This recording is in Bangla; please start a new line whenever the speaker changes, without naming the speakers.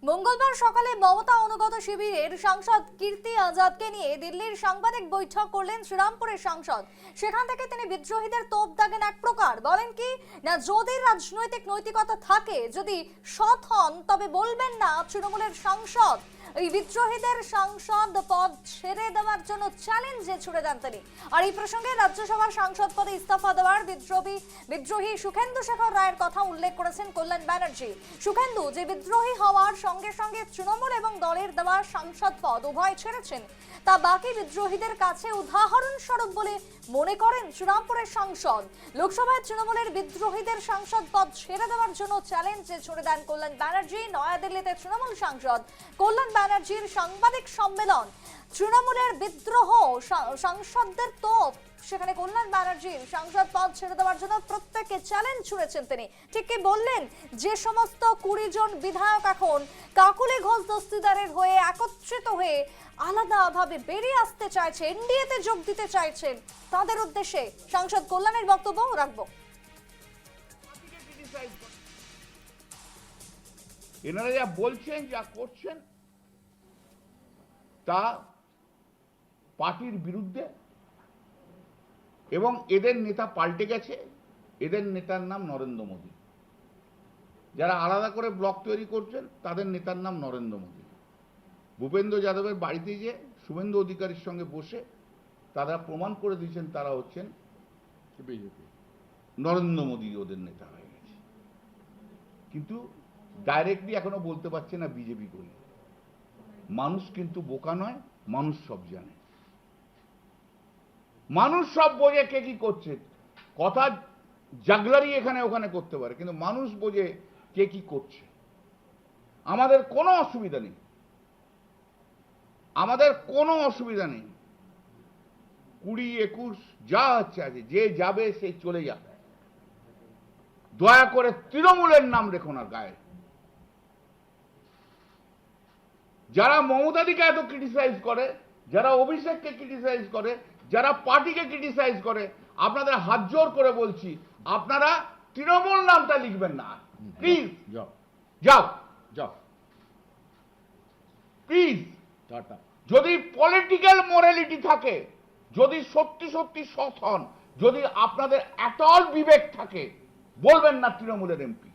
মঙ্গলবার সকালে মমতা অনুগত শিবিরের সাংসদ কীর্তি আজাদকে নিয়ে দিল্লির সাংবাদিক বৈঠক করলেন শ্রীরামপুরের সাংসদ। সেখান থেকে তিনি বিদ্রোহীদের তোপ দাগেন এক প্রকার। বলেন কি না, যদি রাজনৈতিক নৈতিকতা থাকে, যদি সৎ হন, তবে বলবেন না তৃণমূলের সাংসদ। এই বিদ্রোহীদের সাংসদ পদ ছেড়ে দেওয়ার জন্য চ্যালেঞ্জে ছুড়ে দেন তিনি। আর এই প্রসঙ্গে রাজ্যসভার সাংসদ পদে ইস্তফা দেওয়ার বিদ্রোহী সুখেন্দু শেখর রায়ের কথা উল্লেখ করেছেন কল্যাণ ব্যানার্জি। সুখেন্দু যে বিদ্রোহী হওয়ার সঙ্গে সঙ্গে তৃণমূল এবং দলের দেওয়া সাংসদ পদ উভয় ছেড়েছেন, তা বাকি বিদ্রোহীদের কাছে উদাহরণস্বরূপ বলে মনে করেন শ্রীরামপুরের সাংসদ। লোকসভায় তৃণমূলের বিদ্রোহীদের সাংসদ পদ ছেড়ে দেওয়ার জন্য চ্যালেঞ্জে ছুড়ে দেন কল্যাণ ব্যানার্জি। নয়াদিল্লিতে তৃণমূল সাংসদ কল্যাণ ব্যানার্জির সাংবাদিক সম্মেলন। তৃণমূলের বিদ্রোহ সাংসদদের তোপ, সেখানে কল্যাণ ব্যানার্জির সাংসদ পদ ছেড়ে দেওয়ার জন্য প্রত্যেককে চ্যালেঞ্জ ছুড়েছেন তিনি। ঠিক কি বললেন, যে সমস্ত 20 জন বিধায়ক এখন কাকুলি ঘোষ দস্তিদারের হয়ে একত্রিত হয়ে আলাদাভাবে বেরিয়ে আসতে চাইছে, এনডিএতে যোগ দিতে চাইছেন, তাদের উদ্দেশ্যে সাংসদ কল্যাণের বক্তব্য রাখবো।
এনারা যা বলছেন, যা করছেন, তা পার্টির বিরুদ্ধে, এবং এদের নেতা পাল্টে গেছে। এদের নেতার নাম নরেন্দ্র মোদী। যারা আলাদা করে ব্লক তৈরি করছেন, তাদের নেতার নাম নরেন্দ্র মোদী। ভূপেন্দ্র যাদবের বাড়িতে যে শুভেন্দু অধিকারীর সঙ্গে বসে তারা প্রমাণ করে দিয়েছেন তারা হচ্ছেন বিজেপি। নরেন্দ্র মোদী ওদের নেতা হয়ে গেছে, কিন্তু ডাইরেক্টলি এখনো বলতে পারছে না বিজেপি করি। মানুষ কিন্তু বোকা নয়, মানুষ সব জানে, মানুষ সব বোঝে কে কি করছে। কথা জাগলারি এখানে ওখানে করতে পারে, কিন্তু মানুষ বোঝে কে কি করছে। আমাদের কোনো অসুবিধা নেই, আমাদের কোনো অসুবিধা নেই। 20, 21 যা হচ্ছে আছে, যে যাবে সে চলে যাবে। দয়া করে তৃণমূলের নাম রেখো না গায়ে। যারা মমতাদিকে এত ক্রিটিসাইজ করে, যারা অভিষেককে ক্রিটিসাইজ করে, যারা পার্টিকে ক্রিটিসাইজ করে, আপনাদের হাত জোর করে বলছি, আপনারা তৃণমূল নামটা লিখবেন না প্লিজ। যাও যাও যাও প্লিজ। যদি পলিটিক্যাল মোরালিটি থাকে, যদি সত্যি সত্যি সৎ হন, যদি আপনাদের এতল বিবেক থাকে, বলবেন না তৃণমূলের এমপি।